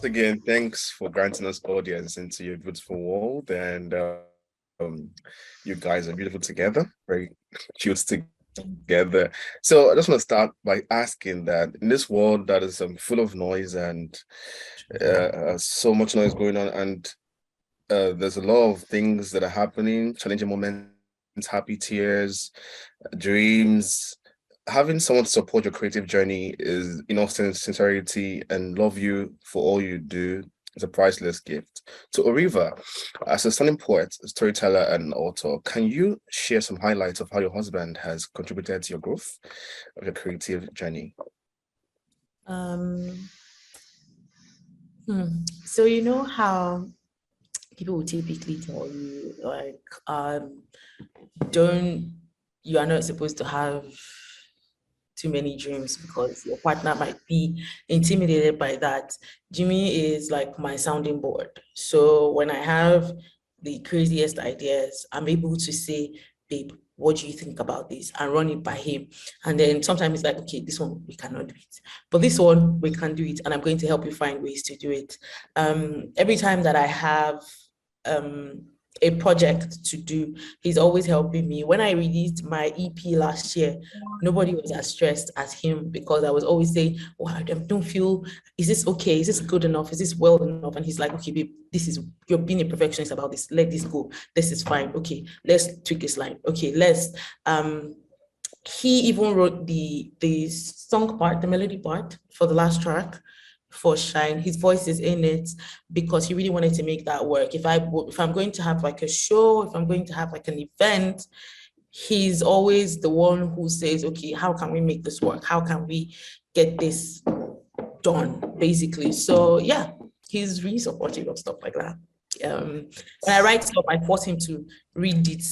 once again, thanks for granting us audience into your beautiful world. And you guys are beautiful together, very cute together. So I just want to start by asking that in this world that is full of noise and so much noise going on, and there's a lot of things that are happening, challenging moments, happy tears, dreams. Having someone to support your creative journey is, sincerity and love you for all you do is a priceless gift. To Oreva, as a stunning poet, storyteller, and author, can you share some highlights of how your husband has contributed to your growth of your creative journey? Um, So you know how people will typically tell you like you are not supposed to have too many dreams because your partner might be intimidated by that. Jimmy is like my sounding board. So when I have the craziest ideas, I'm able to say, babe, what do you think about this? And run it by him. And then sometimes it's like, okay, this one, we cannot do it. But this one, we can do it. And I'm going to help you find ways to do it. Every time that I have a project to do, he's always helping me. When I released my EP last year, nobody was as stressed as him because I was always saying, oh, I don't feel, is this okay? Is this good enough? Is this well enough? And he's like, okay, babe, you're being a perfectionist about this. Let this go. This is fine. Okay, let's tweak this line. Okay, he even wrote the song part, the melody part for the last track for Shine. His voice is in it because he really wanted to make that work. If I'm going to have like a show, if I'm going to have like an event, he's always the one who says, okay, how can we make this work? How can we get this done, basically? So yeah, he's really supportive of stuff like that. When I write stuff, I force him to read it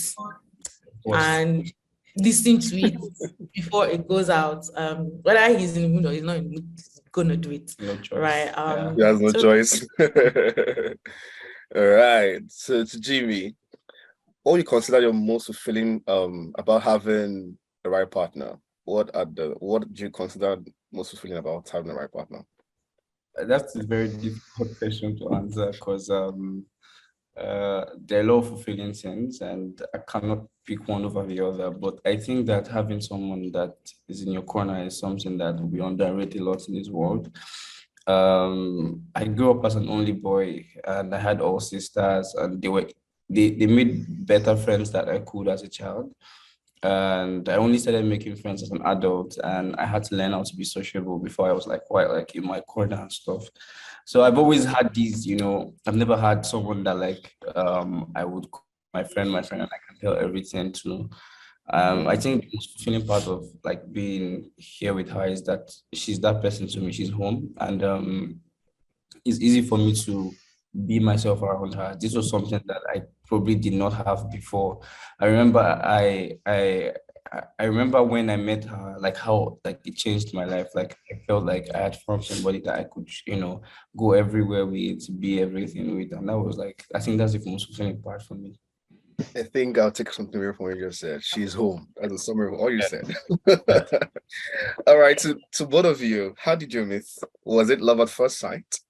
and listen to it before it goes out. Whether he's in the mood or he's not in the mood, he's gonna do it. No choice. Right. He has no choice. All right. So to Jimmy, what you consider your most fulfilling about having the right partner? What do you consider most fulfilling about having the right partner? That's a very difficult question to answer because there are a lot of fulfilling things and I cannot pick one over the other. But I think that having someone that is in your corner is something that we underrate a lot in this world. I grew up as an only boy and I had all sisters and they made better friends that I could as a child. And I only started making friends as an adult and I had to learn how to be sociable before I was like quite like in my corner and stuff. So I've always had these, I've never had someone that like I would call my friend and I can tell everything to. I think the most fulfilling part of like being here with her is that she's that person to me. She's home and it's easy for me to be myself around her. This was something that I probably did not have before. I remember I remember when I met her, like how like it changed my life. Like I felt like I had found somebody that I could, go everywhere with, be everything with. And that was like, I think that's the most fulfilling part for me. I think I'll take something away from what you just said. She's home as a summary of all you said. All right, to both of you, how did you meet? Was it love at first sight?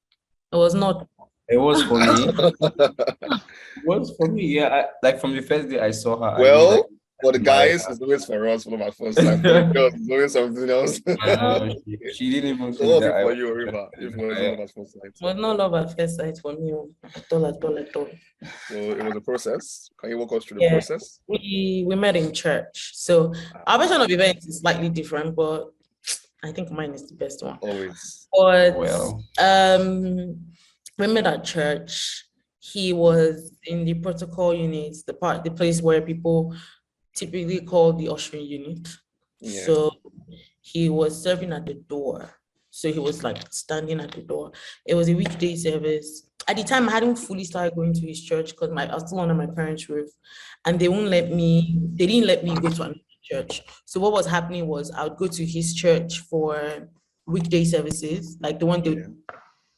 It was not. It was for me. It was for me, yeah. Like from the first day I saw her, well, I knew, for the guys, it's always for us, one of our first time. For the girls, it's always something else. She didn't even So think what that I for was. you, Oreva, if it was love at first sight? It was not love at first sight for me. At all, at all, at all. So it was a process. Can you walk us through the Yeah, process? we met in church. So our version of events is slightly different, but I think mine is the best one. Always. But Well, we met at church. He was in the protocol units, the place where people typically call the ushering unit. Yeah. So he was serving at the door. So he was like standing at the door. It was a weekday service. At the time, I hadn't fully started going to his church because I was still under my parents' roof, and they didn't let me go to another church. So what was happening was I would go to his church for weekday services, like the one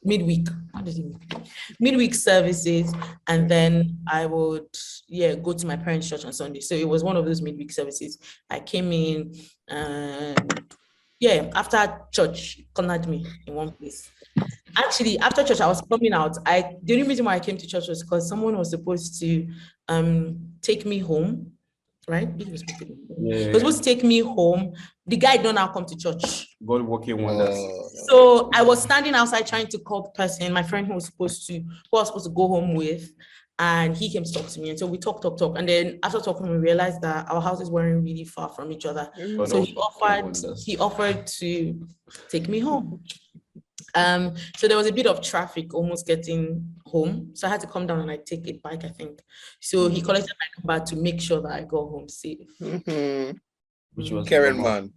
midweek. How does it mean? Midweek services, and then I would go to my parents' church on Sunday. So it was one of those midweek services. I came in and after church, cornered me in one place. Actually, after church, I was coming out. The only reason why I came to church was because someone was supposed to take me home, right? He was supposed to take me home. The guy did not now come to church. God working wonders. So I was standing outside trying to call the person, my friend who I was supposed to go home with, and he came to talk to me. And so we talk. And then after talking, we realized that our houses weren't really far from each other. So he offered to take me home. So there was a bit of traffic almost getting home. So I had to come down and I take a bike, I think. So he collected my number to make sure that I got home safe. Which was Karen man.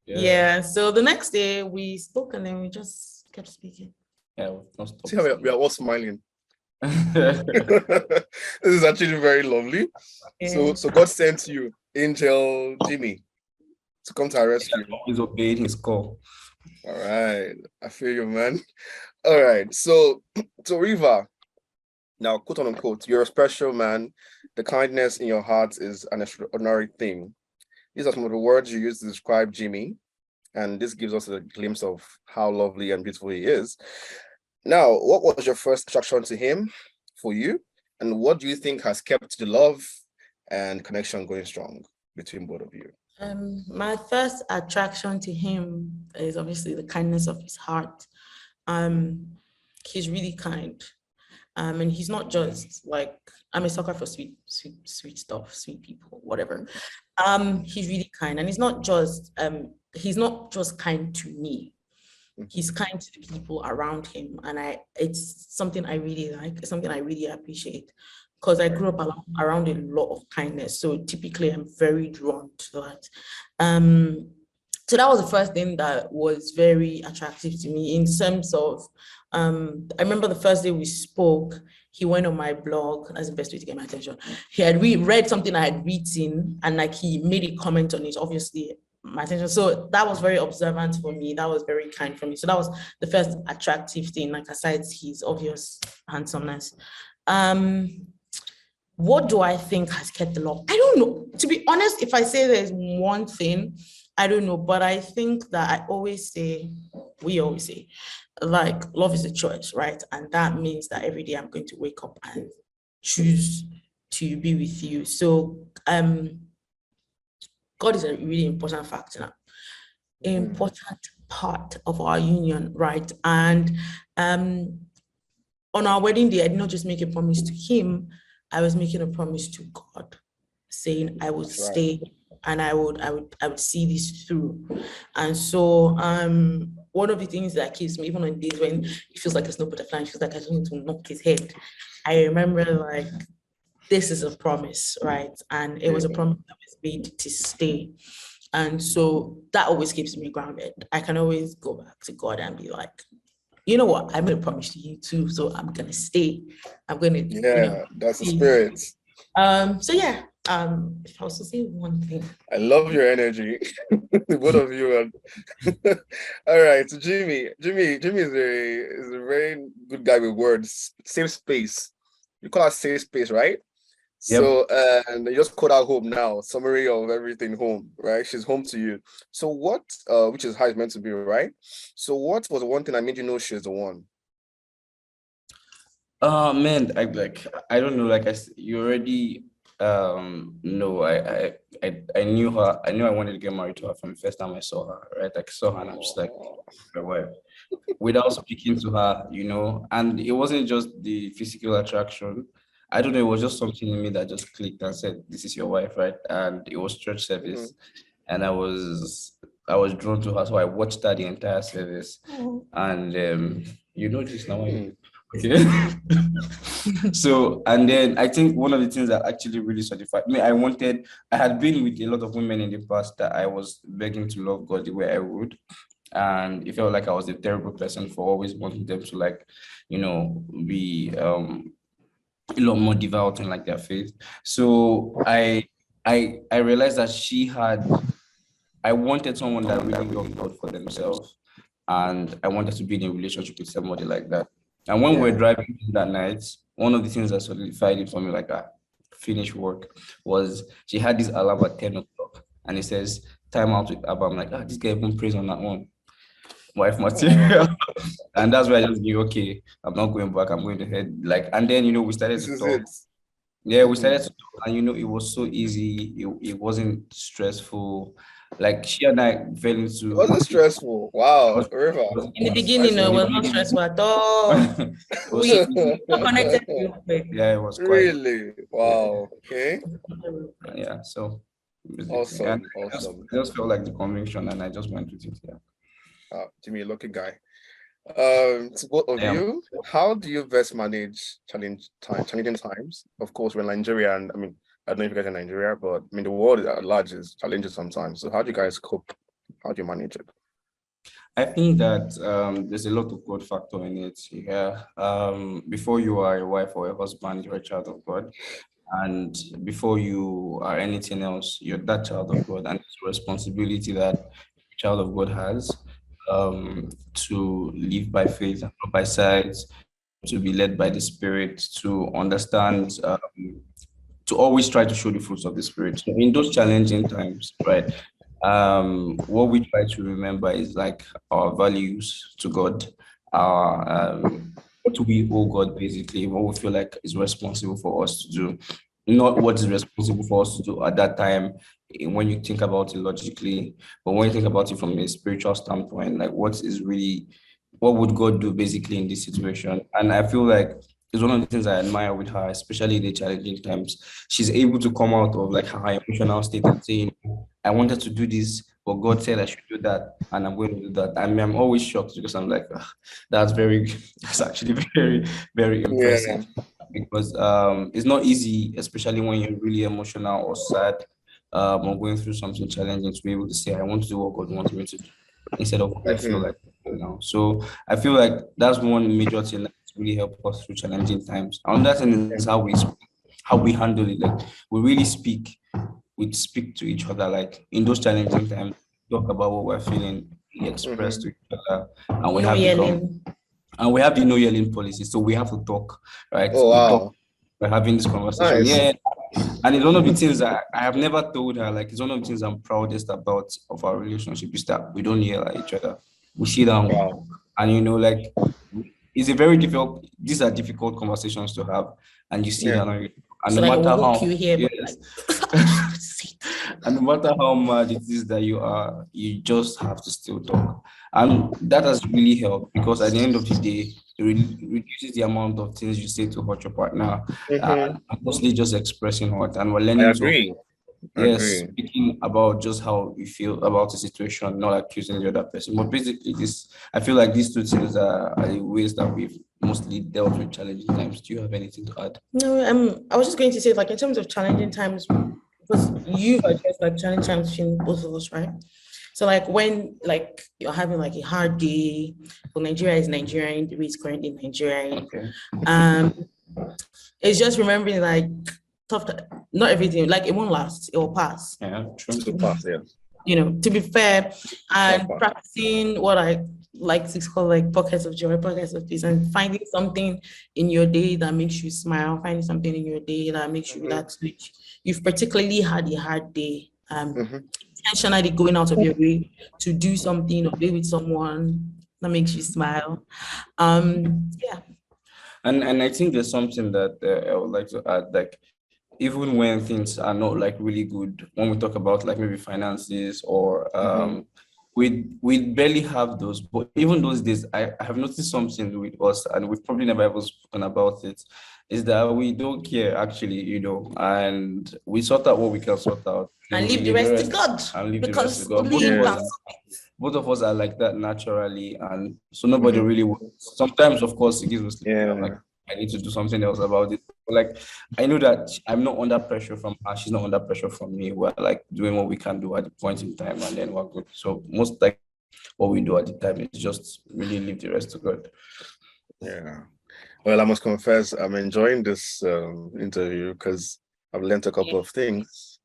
Yeah. So the next day we spoke and then we just kept speaking. Yeah. See how we are all smiling. This is actually very lovely. Yeah. So God sent you, Angel Jimmy, to come to our rescue. He's obeying his call. All right, I feel you, man. All right, so Oreva, now quote unquote, you're a special man. The kindness in your heart is an extraordinary thing. These are some of the words you use to describe Jimmy, and this gives us a glimpse of how lovely and beautiful he is. Now, what was your first attraction to him for you? And what do you think has kept the love and connection going strong between both of you? My first attraction to him is obviously the kindness of his heart. He's really kind. And he's not just like, I'm a sucker for sweet stuff, sweet people, whatever. He's really kind. And he's not just kind to me. He's kind to the people around him. And it's something I really like, it's something I really appreciate, because I grew up around a lot of kindness. So typically I'm very drawn to that. So that was the first thing that was very attractive to me in terms of, I remember the first day we spoke, he went on my blog. That's the best way to get my attention. He had read something I had written and like he made a comment on it, obviously my attention. So that was very observant for me. That was very kind for me. So that was the first attractive thing, like aside his obvious handsomeness. What do I think has kept the love? I don't know. To be honest, if I say there's one thing, I don't know, but I think that we always say, like, love is a choice, right? And that means that every day I'm going to wake up and choose to be with you. So God is a really important factor, important part of our union, right? And on our wedding day, I did not just make a promise to him, I was making a promise to God, saying I would stay and I would see this through. And so one of the things that keeps me, even on days when it feels like there's no butterfly, it feels like I just need to knock his head, I remember like, this is a promise, right? And it was a promise that was made to stay. And so that always keeps me grounded. I can always go back to God and be like, you know what, I made a promise to you too, so I'm gonna stay. I'm gonna, that's the spirit. So yeah, if I was to say one thing. I love your energy, both of you. All right, so Jimmy is a very good guy with words. Safe space. You call that safe space, right? Yep. So, and you just called out home now, summary of everything home, right? She's home to you. So what, which is how it's meant to be, right? So what was the one thing that made you know she's the one? Man, I don't know, you already know, I knew her. I knew I wanted to get married to her from the first time I saw her, right? I saw her and I'm just like, my wife. Without speaking to her, and it wasn't just the physical attraction. I don't know, it was just something in me that just clicked and said, this is your wife, right? And it was church service. And I was drawn to her. So I watched her the entire service. And you know this now. Okay. So, and then I think one of the things that actually really certified me, I had been with a lot of women in the past that I was begging to love God the way I would. And it felt like I was a terrible person for always wanting them to be a lot more devout in their faith. So I realized that I wanted someone that really loved God for themselves, and I wanted to be in a relationship with somebody like that. And when we were driving that night, one of the things that solidified it for me, finish work, was she had this alarm at 10 o'clock, and it says time out with Abba. I'm like, this guy even prays on that one. wife material. And that's why I just knew, okay, I'm not going back, I'm going to head. Like, and then, we started This to is talk. it. Yeah, we started to talk, and it was so easy. It wasn't stressful. Like, she and I fell It into wasn't stressful. Wow, River. In the beginning, no, it was not stressful at all. it was so We easy. connected real quick. Yeah, it was quite, Really? Wow. Okay. yeah. So basically, and Awesome. I just felt like the conviction, and I just went with it. Yeah. Jimmy, lucky guy. To both of I am. you, how do you best manage challenging times? Of course, we're Nigeria, and I mean, I don't know if you guys are in Nigeria, but I mean, the world at large is challenging sometimes. So how do you guys cope? How do you manage it? I think that there's a lot of God factor in it. Yeah. Before you are a wife or a husband, you're a child of God. And before you are anything else, you're that child of God. And it's a responsibility that a child of God has, to live by faith and not by sight, to be led by the Spirit, to understand, to always try to show the fruits of the Spirit. So in those challenging times, right? What we try to remember is like our values to God, our what we owe God basically, what we feel like is responsible for us to do, not what is responsible for us to do at that time, when you think about it logically, but when you think about it from a spiritual standpoint, like what would God do basically in this situation? And I feel like it's one of the things I admire with her, especially in the challenging times. She's able to come out of like her emotional state and say, I wanted to do this, but God said I should do that, and I'm going to do that. I mean, I'm always shocked because I'm like, "Ah, that's actually very, very Yeah. impressive." Because it's not easy, especially when you're really emotional or sad, or going through something challenging, to be able to say, I want to do what God wants me to do instead of what I feel like doing now. So I feel like that's one major thing that's really helped us through challenging times. And that thing is how we handle it. Like, we speak to each other, like in those challenging times, talk about what we're feeling, we express to each other, and we No have yelling. the no yelling policy. So we have to talk, right? Oh, We talk, wow. we're having this conversation. Nice. Yeah. And it's one of the things that I have never told her, like, it's one of the things I'm proudest about of our relationship is that we don't yell at each other. We sit down, Wow. and like, these are difficult conversations to have, and you sit Yeah. down, and So no like matter we'll hook how, you here, but yes, like and no matter how mad it is that you are, you just have to still talk. And that has really helped, because at the end of the day, it reduces the amount of things you say to hurt your partner, Mm-hmm. mostly just expressing hurt. And we're I learning to, agree. I yes, agree. speaking about just how you feel about the situation, not accusing the other person. But basically, I feel like these two things are the ways that we've mostly dealt with challenging times. Do you have anything to add? no, I was just going to say, like in terms of challenging times, because you've addressed like challenging times between both of us, right? So like when like you're having like a hard day, well, Nigeria is Nigerian, the way it's currently Nigerian. Okay. It's just remembering like not everything, like it won't last, it will pass. Yeah, true. To pass, yeah. To be fair, and Proper. practicing what I like to call like pockets of joy, pockets of peace, and finding something in your day that makes you smile, finding something in your day that makes you relax, which you've particularly had a hard day. Intentionally going out of your way to do something or be with someone that makes you smile. Yeah. And I think there's something that I would like to add, like, even when things are not like really good, when we talk about like maybe finances or we barely have those, but even those days, I have noticed something with us, and we've probably never ever spoken about it, is that we don't care actually, and we sort out what we can sort out. And We leave the leave rest to God. and leave the rest to Because God. only Him can. Both of us are like that naturally, and so nobody really sometimes, of course, it gives us Yeah. like, I need to do something else about it. Like, I know that I'm not under pressure from her, she's not under pressure from me. We're like doing what we can do at the point in time, and then we're good. So most like what we do at the time is just really leave the rest to God. Yeah. Well, I must confess, I'm enjoying this interview because I've learned a couple of things.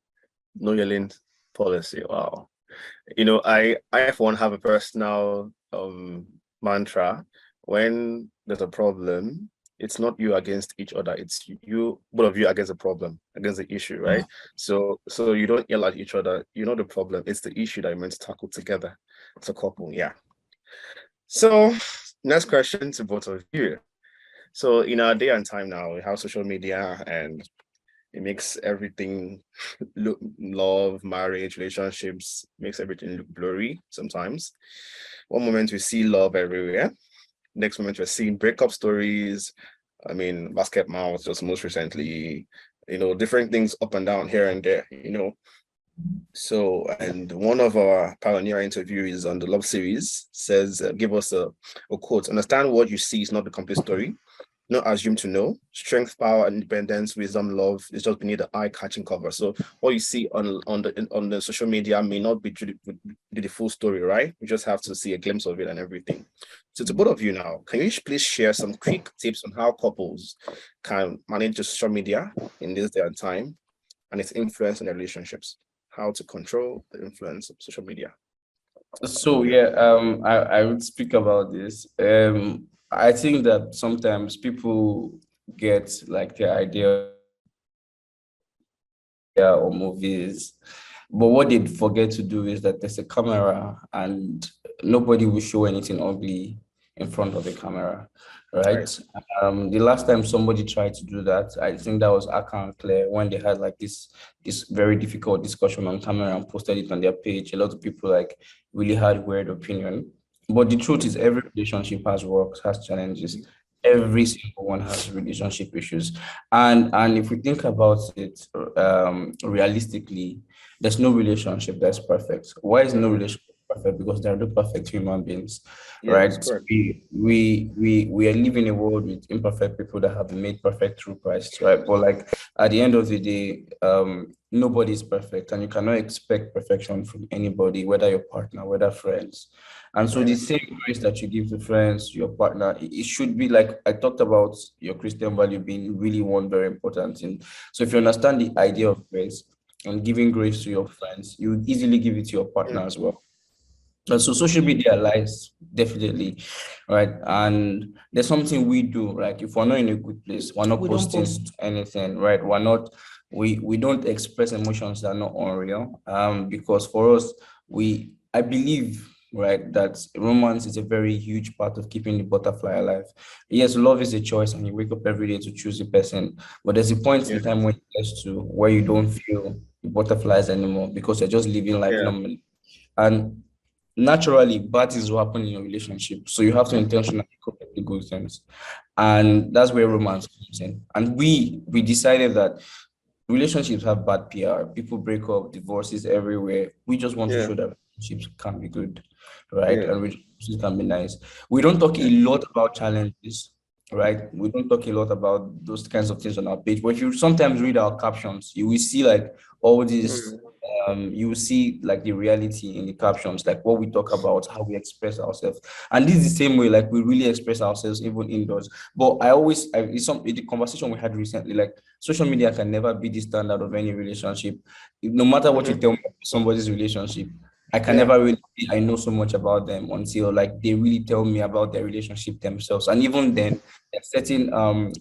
No yelling policy. Wow. I for one have a personal mantra. When there's a problem, it's not you against each other. It's you, both of you against the problem, against the issue, right? So you don't yell at each other. You know the problem. It's the issue that you're meant to tackle together. It's a couple, yeah. So, next question to both of you. So, in our day and time now, we have social media and it makes everything look love, marriage, relationships, makes everything look blurry sometimes. One moment we see love everywhere. Next moment we're seeing breakup stories. I mean, basket mouths just most recently, different things up and down here and there. So, and one of our pioneer interviewees on the Love series says, give us a quote, understand what you see is not the complete story. Not assume to know. Strength, power, independence, wisdom, love is just beneath the eye-catching cover. So what you see on the social media may not be the full story, right? You just have to see a glimpse of it and everything. So to both of you now, can you please share some quick tips on how couples can manage the social media in this day and time and its influence on their relationships? How to control the influence of social media? So yeah, I would speak about this. I think that sometimes people get like their idea or movies, but what they forget to do is that there's a camera and nobody will show anything ugly in front of the camera, Right. right? The last time somebody tried to do that, I think that was Aka and Claire when they had like this very difficult discussion on camera and posted it on their page. A lot of people like really had weird opinion. But the truth is every relationship has works, has challenges. Every single one has relationship issues. And if we think about it realistically, there's no relationship that's perfect. Why is no relationship perfect? Because there are no perfect human beings, Yeah, right? that's correct. We are living in a world with imperfect people that have been made perfect through Christ, right? But like at the end of the day, nobody is perfect, and you cannot expect perfection from anybody, whether your partner, whether friends. And so the Right. same grace that you give to friends, your partner, it should be like I talked about your Christian value being really one very important thing. So if you understand the idea of grace and giving grace to your friends, you would easily give it to your Yeah. partner as well. And so social media lies definitely, right? And there's something we do, like if we're not in a good place, we're not We don't posting post. anything, right? We don't express emotions that are not unreal. Because for us, I believe, right, that romance is a very huge part of keeping the butterfly alive. Yes, love is a choice, and you wake up every day to choose a person, but there's a point Yeah. in time when it gets to where you don't feel the butterflies anymore because you're just living life Yeah. normally. And naturally, bad things will happen in your relationship. So you have to intentionally cope with the good things. And that's where Yeah. romance comes in. And we decided that relationships have bad PR. People break up, divorces everywhere. We just want to Yeah. show that relationships can be good, right? Yeah. And relationships can be nice. We don't talk a Yeah. lot about challenges, right? We don't talk a lot about those kinds of things on our page. But if you sometimes read our captions, you will see like all these Mm. you will see like the reality in the captions, like what we talk about, how we express ourselves. And this is the same way, like we really express ourselves even indoors. But the conversation we had recently, like social media can never be the standard of any relationship. No matter what you Mhm. tell me about somebody's relationship, I can Yeah. never really say I know so much about them until like they really tell me about their relationship themselves. And even then, there's certain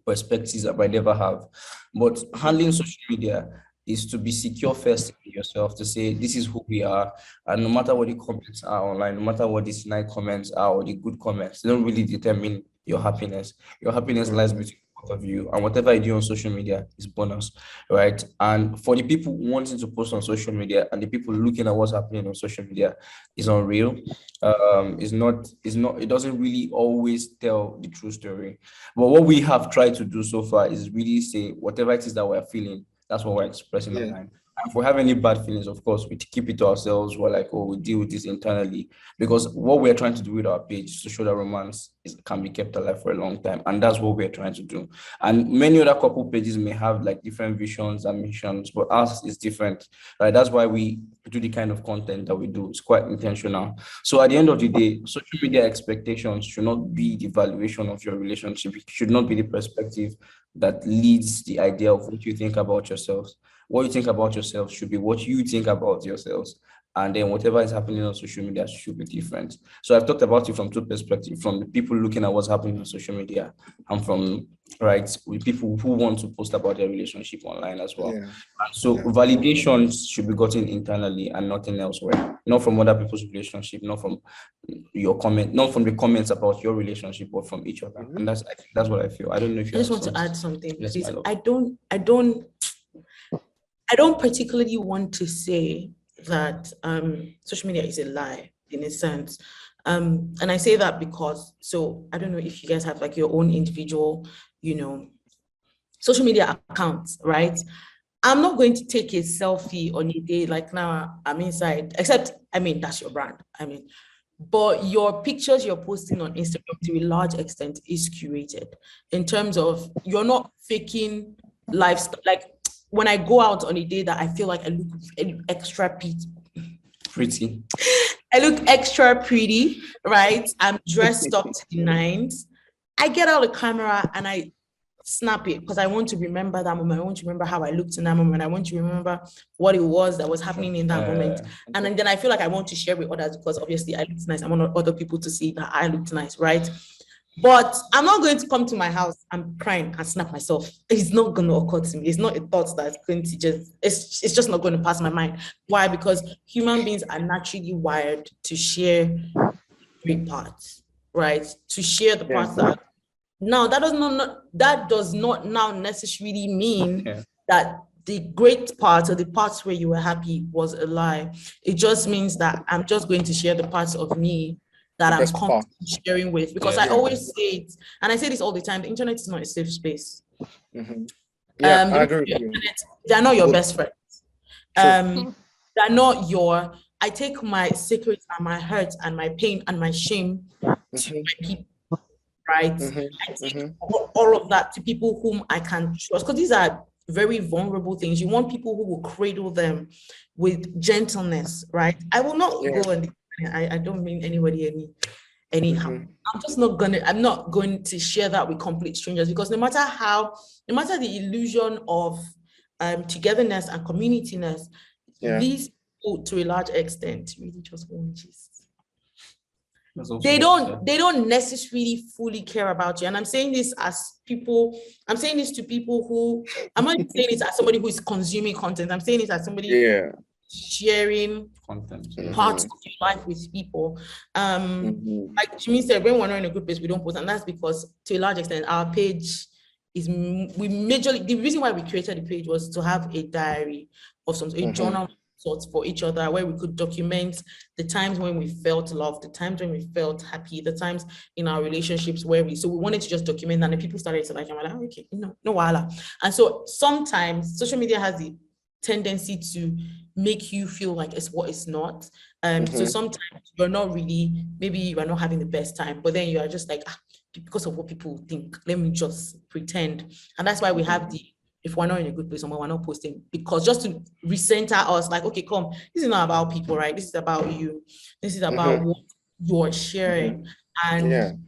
perspectives that I never have. But Mhm. handling social media is to be secure first in yourself, to say this is who we are. And no matter what the comments are online, no matter what the snide comments are or the good comments, they don't really determine your happiness. Your happiness lies Mhm. between both of you. And whatever you do on social media is bonus, right? And for the people wanting to post on social media and the people looking at what's happening on social media is unreal. It doesn't really always tell the true story. But what we have tried to do so far is really say whatever it is that we're feeling, that's what we're expressing Yeah. online. And if we have any bad feelings, of course, we keep it to ourselves. We're like, oh, we deal with this internally. Because what we're trying to do with our page is to show that can be kept alive for a long time. And that's what we're trying to do. And many other couple pages may have like different visions and missions, but ours is different. Right? That's why we do the kind of content that we do. It's quite intentional. So at the end of the day, social media expectations should not be the valuation of your relationship. It should not be the perspective that leads the idea of what you think about yourselves. What you think about yourself should be what you think about yourselves. And then whatever is happening on social media should be different. So I've talked about it from two perspectives, from the people looking at what's happening on social media and from right? With people who want to post about their relationship online as well. Yeah. So validations should be gotten internally and nothing elsewhere, not from other people's relationship, not from your comment, not from the comments about your relationship, but from each other. And I think that's what I feel. I don't know if you I just want to add something, Yes, please. my love. I don't particularly want to say that social media is a lie in a sense. And I say that because, so I don't know if you guys have like your own individual, social media accounts, right? I'm not going to take a selfie on a day like now I'm inside, except, that's your brand. But your pictures you're posting on Instagram to a large extent is curated in terms of you're not faking lifestyle. Like when I go out on a day that I feel like I look extra Pretty. I look extra pretty, right? I'm dressed up to the nines. I get out the camera and I snap it because I want to remember that moment. I want to remember how I looked in that moment. I want to remember what it was that was happening in that moment. And then I feel like I want to share with others because obviously I looked nice. I want other people to see that I looked nice, right? But I'm not going to come to my house and crying and snap myself. It's not going to occur to me. It's not a thought that's going to it's just not going to pass my mind. Why? Because human beings are naturally wired to share great parts, right? To share the parts that now that does not now necessarily mean that the great part or the parts where you were happy was a lie. It just means that I'm just going to share the parts of me that I'm comfortable sharing with, because I always say it, and I say this all the time, the internet is not a safe space. Yeah, I agree with you. They're not your best friends. They're not I take my secrets and my hurt and my pain and my shame to my people, right? I take all of that to people whom I can trust, because these are very vulnerable things. You want people who will cradle them with gentleness, right? I will not go and I don't mean anybody anyhow. I'm not going to share that with complete strangers, because no matter the illusion of togetherness and communityness, these people to a large extent really just want Jesus. They don't necessarily fully care about you. And I'm saying this to people who, I'm not saying it as somebody who is consuming content. I'm saying it as somebody sharing content, parts of your life with people. Like Jimmy said, when we're not in a good place, we don't post. And that's because to a large extent, our page is, the reason why we created the page was to have a diary of a journal sorts for each other, where we could document the times when we felt loved, the times when we felt happy, the times in our relationships where we wanted to just document that, and people started to like, I'm like, okay, no wala. And so sometimes social media has the tendency to make you feel like it's what it's not. So sometimes you're not really, maybe you are not having the best time, but then you are just like, because of what people think, let me just pretend. And that's why we have if we're not in a good place, or we're not posting, because just to recenter us, like, okay, come, this is not about people, right? This is about you. This is about what you're sharing. And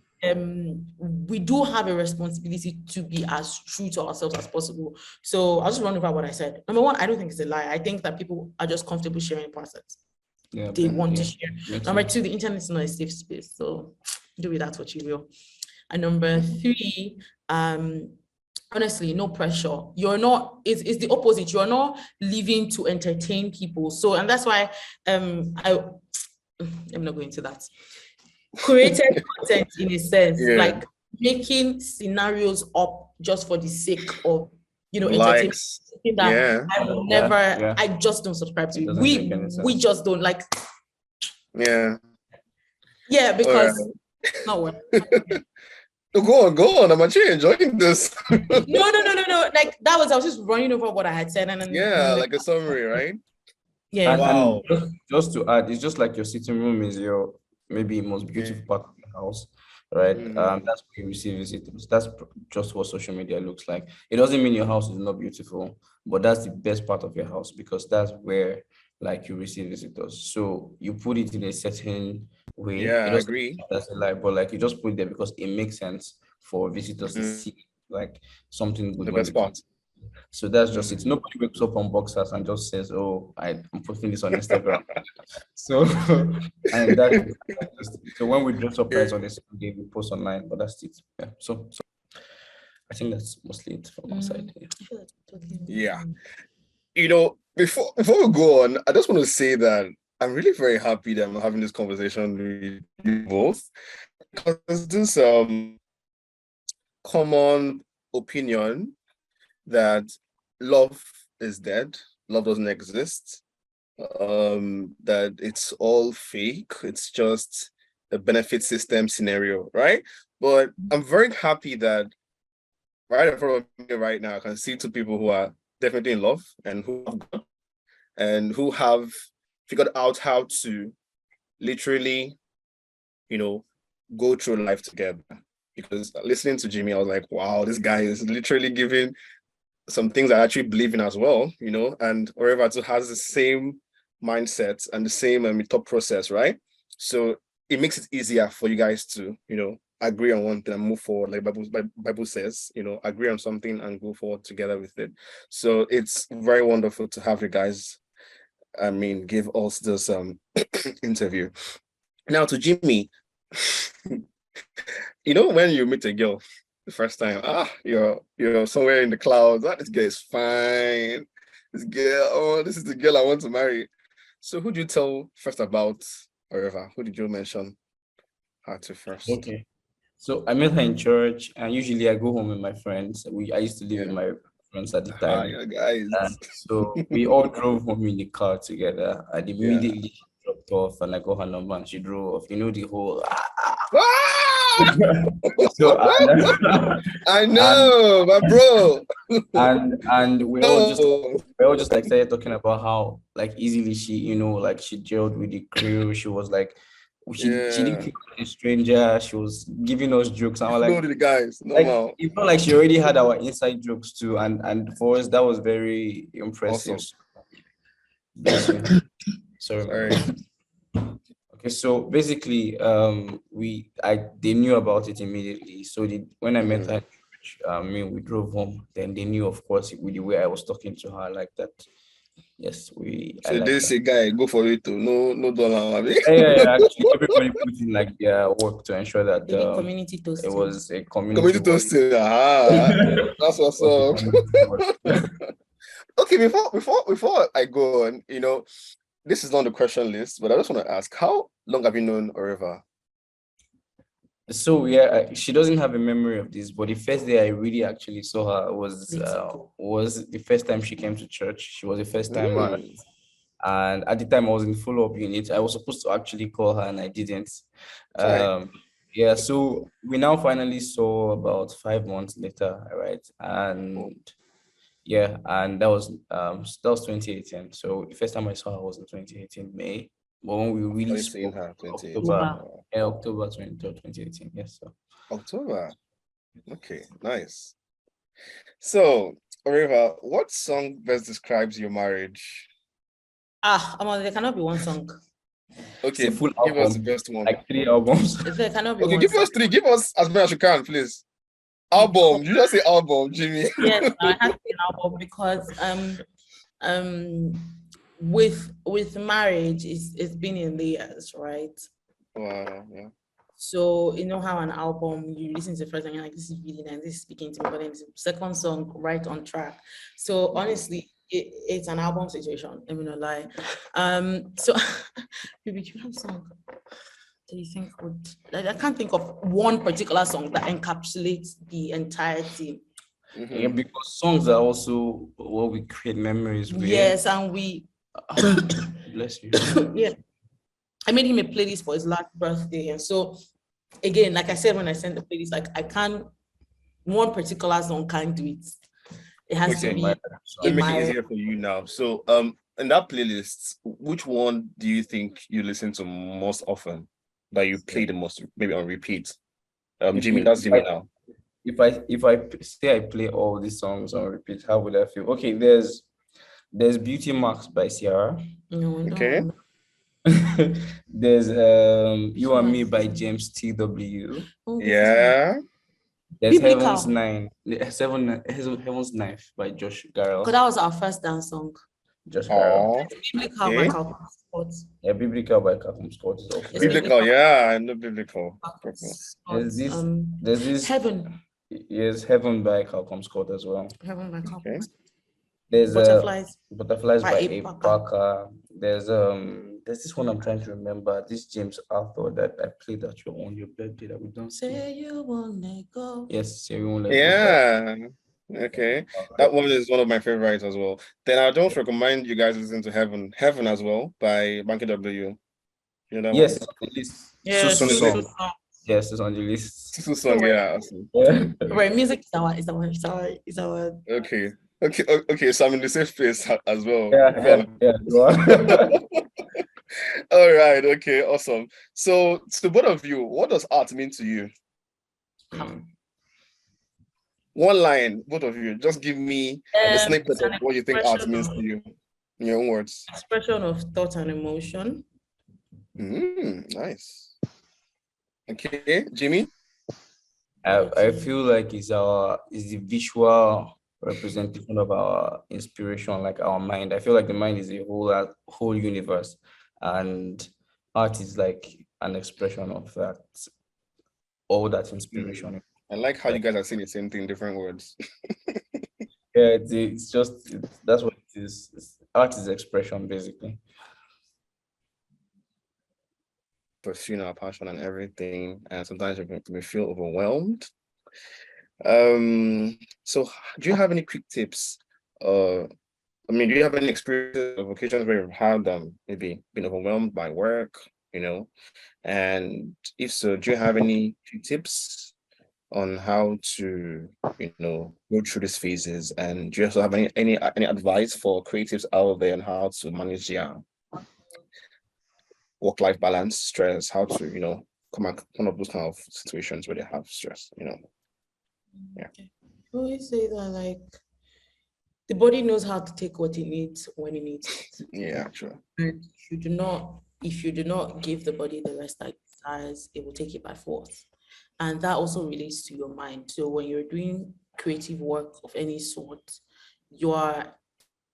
we do have a responsibility to be as true to ourselves as possible. So I'll just run over what I said. Number one, I don't think it's a lie. I think that people are just comfortable sharing parts that they want to share. Number two, the internet is not a safe space, so do with that what you will. And number three, honestly, no pressure. You're not, it's the opposite. You're not living to entertain people. So, and that's why I'm not going into that. Created content in a sense, like making scenarios up just for the sake of, entertainment. That I will never, I just don't subscribe to it. We just don't like. Because not what. Go on. I'm actually enjoying this. No. Like I was just running over what I had said, and then like a summary, right? Yeah. Wow. And just to add, it's just like your sitting room is your maybe most beautiful part of your house, right? That's where you receive visitors. That's just what social media looks like. It doesn't mean your house is not beautiful, but that's the best part of your house, because that's where like you receive visitors. So you put it in a certain way. Yeah, I agree. That's a lie, but like you just put it there because it makes sense for visitors to see like something good. The best part. So that's just it. Nobody wakes up on boxers and just says, "Oh, I'm putting this on Instagram." So, and that's just it. So when we dress up nice on the same day, we post online. But that's it. Yeah. So I think that's mostly it from our side. Yeah. I feel like we're talking Yeah. about- Before we go on, I just want to say that I'm really very happy that I'm having this conversation with you both, because this common opinion that love is dead, love doesn't exist, that it's all fake, it's just a benefit system scenario, right? But I'm very happy that right in front of me right now, I can see two people who are definitely in love and who have figured out how to literally, go through life together. Because listening to Jimmy, I was like, wow, this guy is literally giving some things I actually believe in as well, and Oreva too has the same mindset and the same thought process, right? So it makes it easier for you guys to, agree on one thing and move forward, like Bible says, agree on something and go forward together with it. So it's very wonderful to have you guys, give us this interview. Now to Jimmy, when you meet a girl the first time, you're somewhere in the clouds. This girl is fine. This girl, this is the girl I want to marry. So who do you tell first about Oreva? Who did you mention her to first? Okay. So I met her in church, and usually I go home with my friends. I used to live with my friends at the time. Yeah, guys. So we all drove home in the car together, and Yeah. immediately she dropped off, and I got her number, and she drove off. The whole. So I know, my bro. and we all just like started talking about how like easily she like she gelled with the crew. She was like she didn't feel like a stranger. She was giving us jokes. And I was like, the guys, like it felt like she already had our inside jokes too. And for us that was very impressive. Awesome. Bless you. Sorry. Okay, so basically, they knew about it immediately. So when I met her, we drove home. Then they knew, of course, with the way I was talking to her, like that. Yes, So this a guy go for it too. No dollar. Yeah. Actually, everybody put in like their work to ensure that community toasting. It was a community toasting. That's what's up. Okay, before I go on, this is not on the question list, but I just want to ask, how long have you known Oreva? So yeah, she doesn't have a memory of this, but the first day I really actually saw her was the first time she came to church. She was the first time, and at the time I was in follow-up unit. I was supposed to actually call her and I didn't. Yeah, so we now finally saw about 5 months later, right? And yeah, and that was 2018. So the first time I saw her was in 2018 May. But when we really spoke, October 2018. Yes, sir. October. Okay, nice. So, Oreva, what song best describes your marriage? There cannot be one song. Okay, full give us the best one. Like 3 albums. There cannot be okay, give us 3. Give us as many as you can, please. Album. You just say album, Jimmy. Yes, I have to say an album because with marriage, it's been in layers, right? Wow, yeah. So you know how an album you listen to the first and you're like, this is really nice, this is speaking to me, but then the second song right on track. So honestly, it's an album situation. Let me not lie. So maybe you have a song that you think would, I can't think of one particular song that encapsulates the entirety. Yeah, because songs are also what we create memories with. Yes, and we bless you. Yeah, I made him a playlist for his last birthday, and so again, like I said when I sent the playlist, like I can't, one particular song can't do it. It has to be. Let me make it easier for you now. So in that playlist, which one do you think you listen to most often, that you play the most, maybe on repeat? Jimmy, that's Jimmy now. If I say I play all these songs on repeat, how would I feel? Okay, there's Beauty Marks by Ciara. Okay. There's You and Me by James TW. Yeah. There's Heaven's Knife by Josh Garrel. Because that was our first dance song. Josh Garrel. Biblical by Calvin Scott. Yeah, Biblical by Calvin Scott is also Biblical, yeah, I know Biblical. There's this Heaven. Yes, Heaven by Malcolm Scott as well. Heaven by Okay. There's Butterflies Butterflies by by A. Parker. Parker. There's this one I'm trying to remember. This James Arthur that I played at your on your birthday that we don't Say you won't let go. Yes, say you won't let go. Yeah. Okay. That one is one of my favorites as well. Then I don't recommend you guys listen to Heaven as well by Banky W. You know that Yes, one? on the list. Yes, on the Susu list? song. Yes, it's on the list. Susu song, yeah. Awesome. Yeah. Right, music is our Okay. Okay. So I'm in the safe space as well. Yeah. Go on. All right. Okay. Awesome. So, to both of you, what does art mean to you? One line, both of you. Just give me a snippet it's of an what you think art means to expression you in your own words. of thought and emotion. Nice. Okay, Jimmy. I feel like it's the visual representation of our inspiration, like our mind. I feel like the mind is a whole universe, and art is like an expression of that, all that inspiration. I like how you guys are saying the same thing in different words. Yeah, that's what it is. Art is expression, basically. Pursuing our passion and everything, and sometimes we feel overwhelmed. So do you have any quick tips? Do you have any experiences of occasions where you've had maybe been overwhelmed by work, and if so, do you have any quick tips on how to, go through these phases? And do you also have any advice for creatives out there on how to manage their work-life balance, stress, how to, come up those kind of situations where they have stress, Yeah. I always say that like the body knows how to take what it needs when it needs it. Yeah, sure. And if you do not give the body the rest that it desires, it will take it by force. And that also relates to your mind. So when you're doing creative work of any sort, you're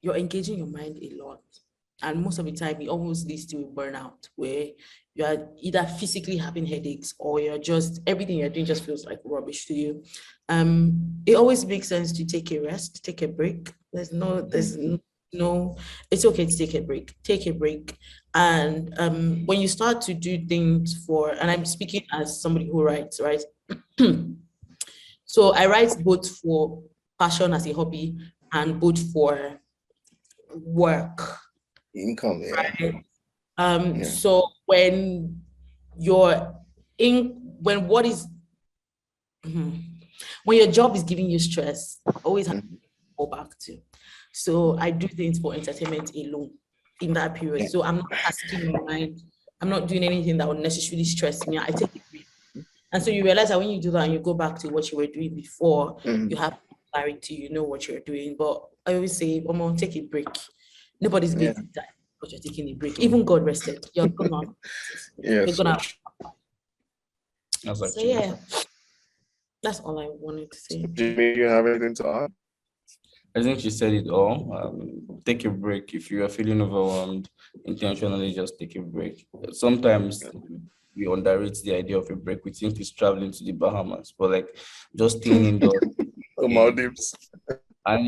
engaging your mind a lot. And most of the time, it almost leads to a burnout where you are either physically having headaches or you're just, everything you're doing just feels like rubbish to you. It always makes sense to take a rest, take a break. There's no, it's okay to take a break. And when you start to do things and I'm speaking as somebody who writes, right? So I write both for passion as a hobby and both for work. Income, yeah. Right? So when when your job is giving you stress, always have to go back to. So I do things for entertainment alone in that period. So I'm not asking my mind, I'm not doing anything that would necessarily stress me. I take it. And so you realize that when you do that and you go back to what you were doing before, you have clarity, you know what you're doing. But I always say, Omo, take a break. Nobody's going to die because you're taking a break. Even God rested. You're gonna. Yes. That's all I wanted to say. Jimmy, you have anything to add? I think you said it all. Take a break. If you are feeling overwhelmed, intentionally just take a break. Sometimes we underrate the idea of a break. We think it's traveling to the Bahamas, but like just staying indoors. Maldives. And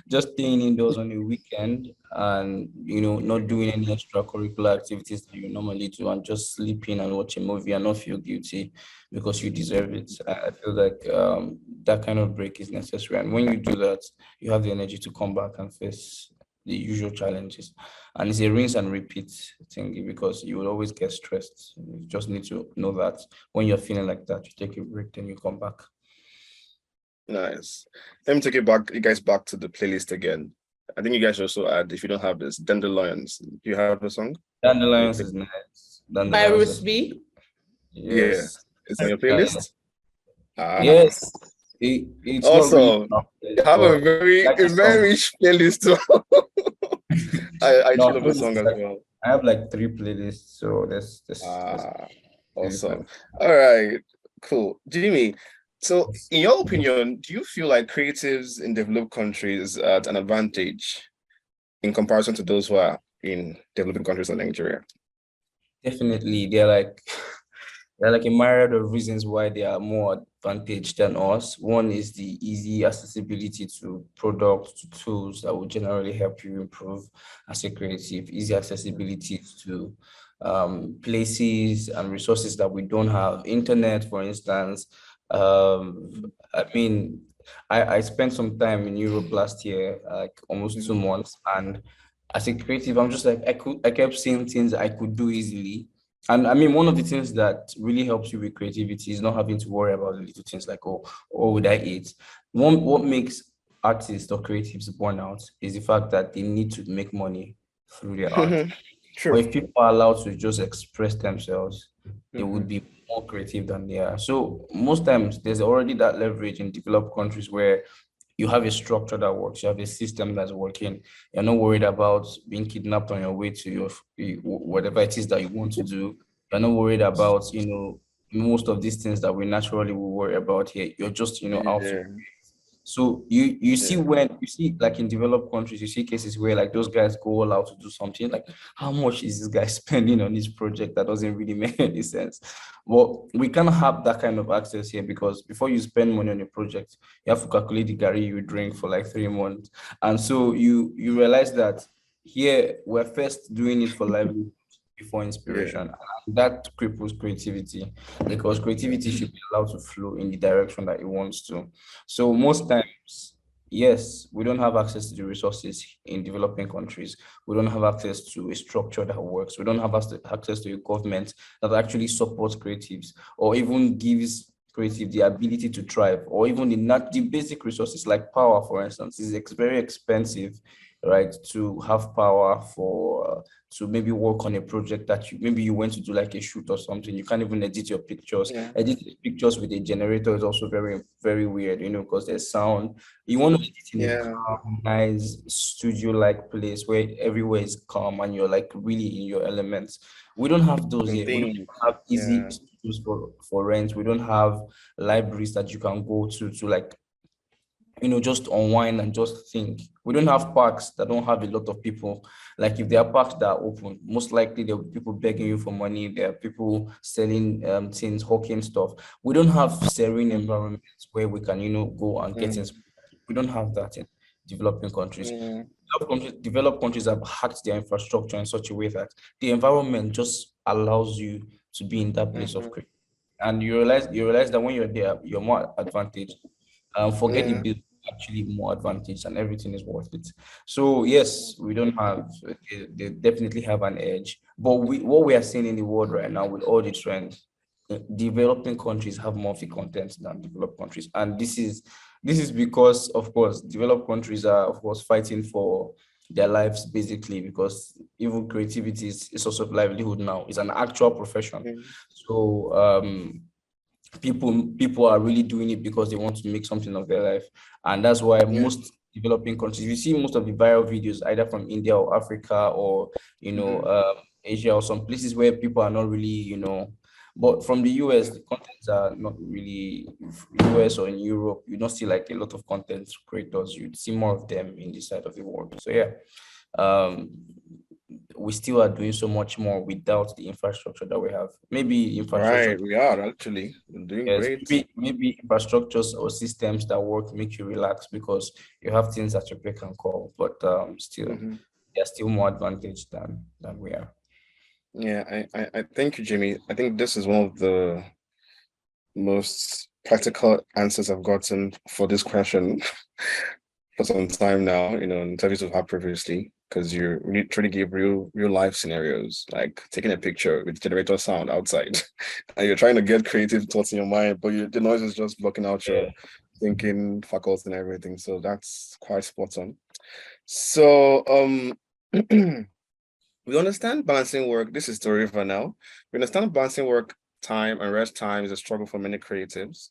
just staying indoors on a weekend and not doing any extracurricular activities that you normally do and just sleeping and watch a movie and not feel guilty because you deserve it. I feel like that kind of break is necessary. And when you do that, you have the energy to come back and face the usual challenges. And it's a rinse and repeat thing because you will always get stressed. You just need to know that when you're feeling like that, you take a break, then you come back. Nice. Let me take you guys back to the playlist again. I think you guys also add, if you don't have this, Dandelions. Do you have the song? Dandelions is nice. By Bruce B. Yes. Yeah. It's on your playlist? Yes. It's also, not really you have a very rich playlist. I love the song as well. I have like 3 playlists, so that's awesome. All right, cool. Jimmy, so in your opinion, do you feel like creatives in developed countries are at an advantage in comparison to those who are in developing countries like Nigeria? Definitely, they're like There are like a myriad of reasons why they are more advantaged than us. One is the easy accessibility to products, to tools that will generally help you improve as a creative, easy accessibility to places and resources that we don't have. Internet, for instance. I mean, I spent some time in Europe last year, like almost 2 months, and as a creative, I'm just like I kept seeing things I could do easily. And I mean, one of the things that really helps you with creativity is not having to worry about the little things like, oh, what would I eat? What makes artists or creatives burn out is the fact that they need to make money through their art. But True. if people are allowed to just express themselves, they would Mhm. be more creative than they are. So most times there's already that leverage in developed countries where you have a structure that works, you have a system that's working. You're not worried about being kidnapped on your way to whatever it is that you want to do. You're not worried about, most of these things that we naturally will worry about here. You're just, out to. Yeah. So you see, Yeah. when you see, like in developed countries, you see cases where like those guys go all out to do something. Like, how much is this guy spending on this project that doesn't really make any sense? Well, we can't have that kind of access here, because before you spend money on a project, you have to calculate the Gary you drink for like 3 months. And so you realize that here we're first doing it for livelihood before Yeah. inspiration. And that cripples creativity, because Yeah. creativity should be allowed to flow in the direction that it wants to. So most Mhm. times, yes, we don't have access to the resources in developing countries. We don't have access to a structure that works. We don't have access to a government that actually supports creatives or even gives creative the ability to thrive, or even the basic resources like power, for instance, is very expensive, right? To have power for to maybe work on a project that you went to do like a shoot or something. You can't even edit your pictures. Yeah. Editing pictures with a generator is also very, very weird, because there's sound. You want to edit in a Yeah. calm, nice studio-like place where everywhere is calm and you're like really in your elements. We don't have those And here. We don't think. have easy Yeah. studios for rent. We don't have libraries that you can go to like, just unwind and just think. We don't have parks that don't have a lot of people. Like if there are parks that are open, most likely there will be people begging you for money. There are people selling things, hawking stuff. We don't have serene environments where we can, go and get Mm. inspired. We don't have that in developing countries. Yeah. Developed countries have hacked their infrastructure in such a way that the environment just allows you to be in that place of Mhm. creation. And you realize that when you're there, you're more advantaged. Forget the Yeah. bill, actually more advantage, and everything is worth it. So yes, we don't have, they definitely have an edge. But what we are seeing in the world right now with all the trends, developing countries have more free content than developed countries. And this is because, of course, developed countries are, of course, fighting for their lives, basically, because even creativity is a source of livelihood now. It's an actual profession. Mm. So people are really doing it because they want to make something of their life. And that's why Yeah. most developing countries, you see most of the viral videos either from India or Africa or Mhm. Asia, or some places where people are not really, but from the US, the contents are not really. US or in Europe, you don't see like a lot of content creators. You'd see more of them in this side of the world. So yeah, um we still are doing so much more without the infrastructure that we have. Maybe infrastructure. Right. We are actually. We're doing Yes, great. maybe infrastructures or systems that work make you relax because you have things that you pick and call, but still, Mhm. they're still more advantaged than we are. Yeah. I thank you, Jimmy. I think this is one of the most practical answers I've gotten for this question for some time now, in interviews we've had previously, because you really try to give real life scenarios, like taking a picture with generator sound outside, and you're trying to get creative thoughts in your mind, but the noise is just blocking out your Yeah. thinking faculty and everything. So that's quite spot on. So we understand balancing work. This is story for now. We understand balancing work time and rest time is a struggle for many creatives.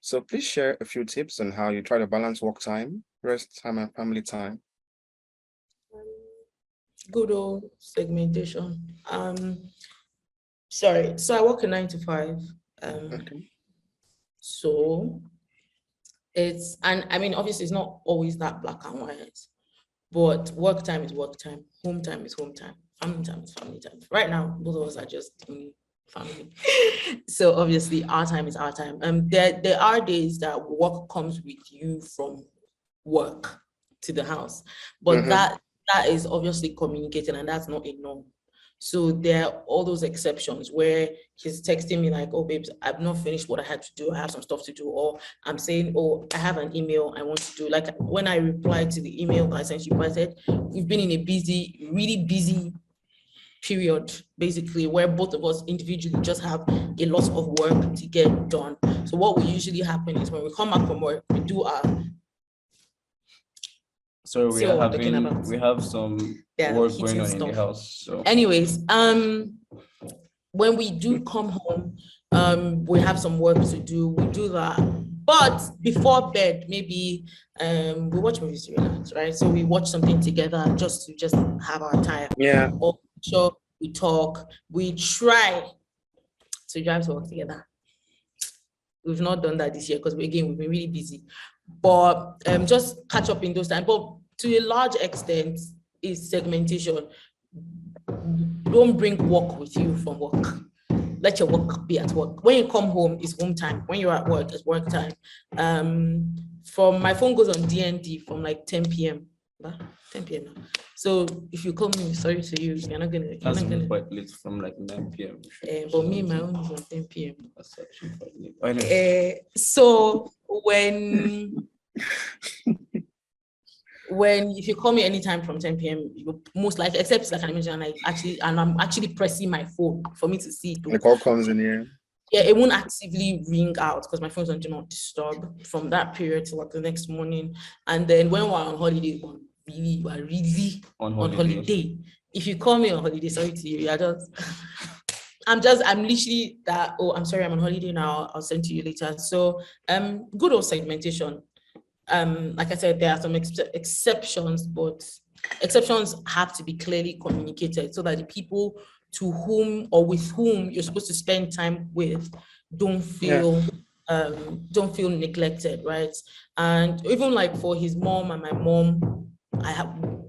So please share a few tips on how you try to balance work time, rest time, and family time. Good old segmentation. Sorry. So I work a 9 to 5. Okay. So and I mean, obviously, it's not always that black and white, but work time is work time, home time is home time, family time is family time. Right now, both of us are just family. So obviously our time is our time. There are days that work comes with you from work to the house, but that is obviously communicated, and that's not a norm. So there are all those exceptions where he's texting me like, oh babes, I've not finished what I had to do, I have some stuff to do, or I'm saying, oh, I have an email I want to do. Like when I replied to the email I sent you, I said, we've been in a busy, really busy period, basically, where both of us individually just have a lot of work to get done. So what will usually happen is when we come back from work, we do our So we have some work going on in the house. So anyways, when we do come home, we have some work to do, we do that. But before bed, maybe we watch movies to relax, right? So we watch something together just to have our time. Yeah. Or sure, we talk, we try to drive to work together. We've not done that this year because we've been really busy. But just catch up in those times. But to a large extent, is segmentation. Don't bring work with you from work. Let your work be at work. When you come home, it's home time. When you're at work, it's work time. From my phone goes on DND from like 10 p.m. 10 p.m. now. So if you call me, sorry to you, you're not gonna. That's quite late from like 9 p.m. But me, my own is on 10 p.m. That's actually quite late. So when if you call me anytime from 10 p.m., you most likely, except like I mentioned, I'm actually pressing my phone for me to see it. The call comes in here. Yeah, it won't actively ring out because my phone's on do not disturb from that period to like the next morning. And then when we're on holiday, we're really on holiday. If you call me on holiday, sorry to you, I'm literally that, oh, I'm sorry, I'm on holiday now, I'll send to you later. So good old segmentation. Like I said, there are some exceptions, but exceptions have to be clearly communicated so that the people to whom or with whom you're supposed to spend time with don't feel neglected, right? And even like for his mom and my mom,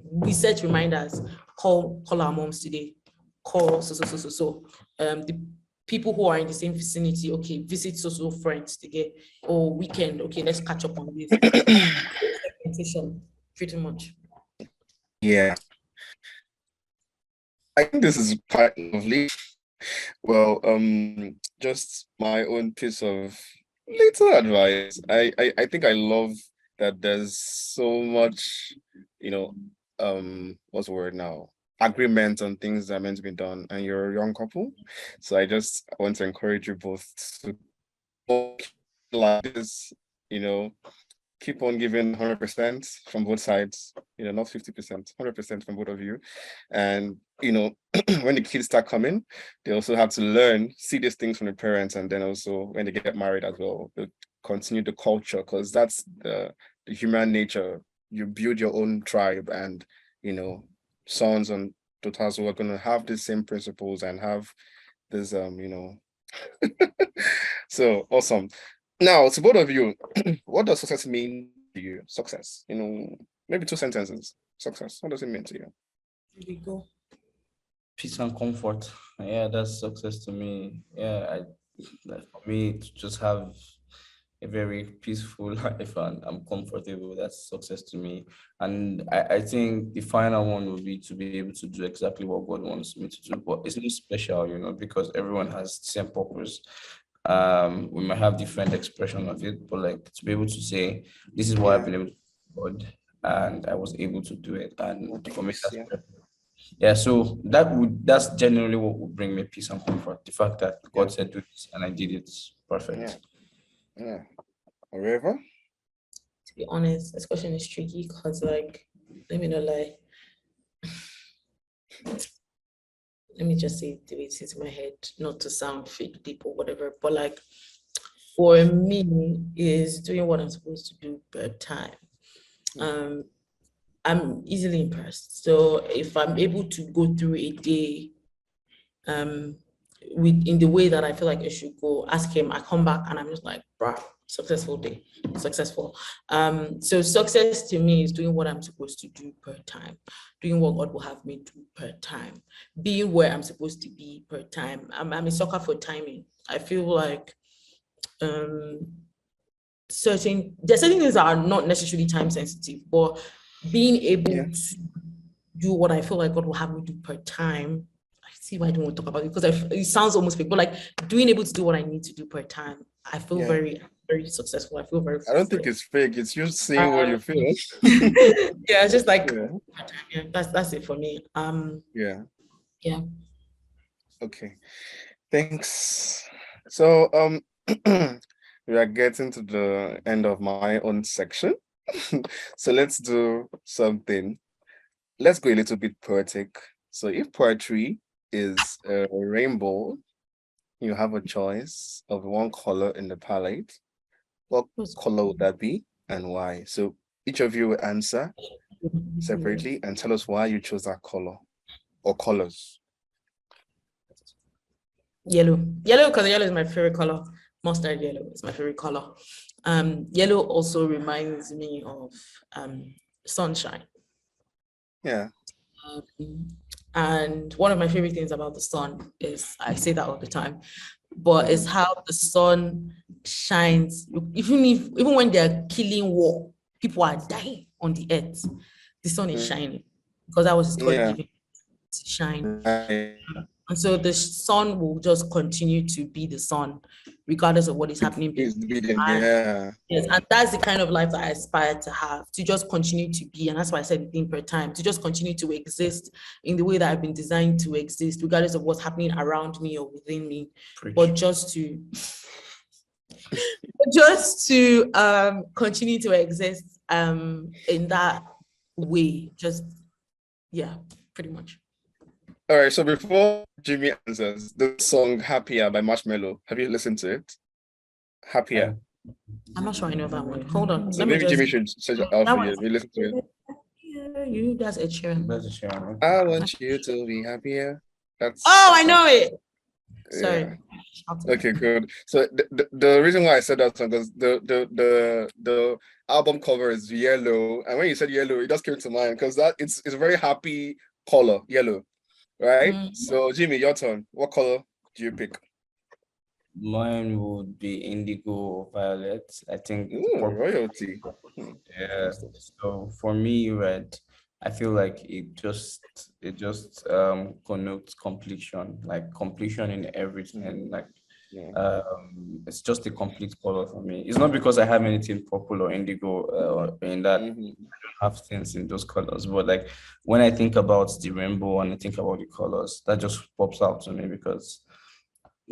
we set reminders, call our moms today, call so. The people who are in the same vicinity, okay, visit social friends together, or weekend, okay, let's catch up on this. Pretty much. Yeah. I think this is quite lovely. Well, just my own piece of little advice. I think I love that there's so much, what's the word now? Agreement on things that are meant to be done, and you're a young couple. So I just want to encourage you both to like this, keep on giving 100% from both sides, not 50%, 100% from both of you. And, when the kids start coming, they also have to learn, see these things from the parents. And then also when they get married as well, they continue the culture, because that's the human nature. You build your own tribe, and, sons and daughters who are going to have the same principles and have this, so awesome. Now, to both of you, what does success mean to you? Success, maybe 2 sentences. Success, what does it mean to you? Here we go. Peace and comfort. Yeah, that's success to me. Yeah, for me to just have a very peaceful life and I'm comfortable, that's success to me. And I think the final one would be to be able to do exactly what God wants me to do. But it's not special, because everyone has the same purpose. We might have different expression of it, but like to be able to say, this is what I've been able to do, God, and I was able to do it. And for me, that's so that's generally what would bring me peace and comfort. The fact that God said do this and I did it. Perfect. Yeah. Oreva? To be honest, this question is tricky because, like, let me not lie. Let me just say the way it sits in my head, not to sound fake deep or whatever, but like for me is doing what I'm supposed to do per time. I'm easily impressed. So if I'm able to go through a day in the way that I feel like it should go, ask him, I come back and I'm just like, bruh, successful day, successful. So success to me is doing what I'm supposed to do per time, doing what God will have me do per time, being where I'm supposed to be per time. I'm a sucker for timing. I feel like certain things that are not necessarily time sensitive, but being able to do what I feel like God will have me do per time. I see why I don't want to talk about it, because it sounds almost fake, but like being able to do what I need to do per time, I feel very, very successful. I feel very I don't think it's fake. It's just saying what you feel. Yeah, it's just like yeah, that's it for me. Yeah. Okay. Thanks. So we are getting to the end of my own section. So let's do something. Let's go a little bit poetic. So if poetry is a rainbow, you have a choice of one color in the palette. What color would that be and why? So each of you will answer separately and tell us why you chose that color or colors. Yellow, because yellow is my favorite color. Mustard yellow is my favorite color. Yellow also reminds me of sunshine. Yeah. And one of my favorite things about the sun is, I say that all the time, but it's how the sun shines. Even when they're killing war, people are dying on the earth, the sun is shining, because that was God given to shine. And so the sun will just continue to be the sun, regardless of what is happening. Yes, and that's the kind of life that I aspire to have, to just continue to be. And that's why I said thing per time, to just continue to exist in the way that I've been designed to exist, regardless of what's happening around me or within me. But just to continue to exist in that way. Pretty much. All right, so before Jimmy answers, the song Happier by Marshmello, have you listened to it? Happier. I'm not sure I know that one. Hold on. So maybe Jimmy should search it out for you. Have you listened to it? That's Ed Sheeran. I want you to be happier. I know it. Sorry. Yeah. Okay, good. So the reason why I said that song because the album cover is yellow, and when you said yellow, it just came to mind because it's a very happy color, yellow, right? So Jimmy, your turn. What color do you pick? Mine would be indigo or violet. I think royalty. Yeah. So for me, red, I feel like it just connotes completion, like completion in everything. Like it's just a complete color for me. It's not because I have anything purple or indigo in that I don't have things in those colors, but like when I think about the rainbow and I think about the colors, that just pops out to me because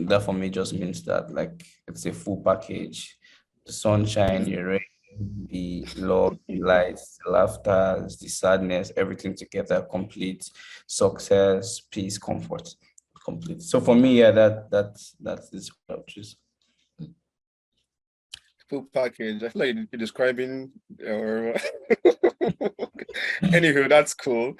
that for me just means that like it's a full package. The sunshine, the rain, the love, the lights, the laughter, the sadness, everything together, complete success, peace, comfort, complete. So for me, yeah, that's this what I'll choose. Full package. I feel like you're describing or anywho, that's cool.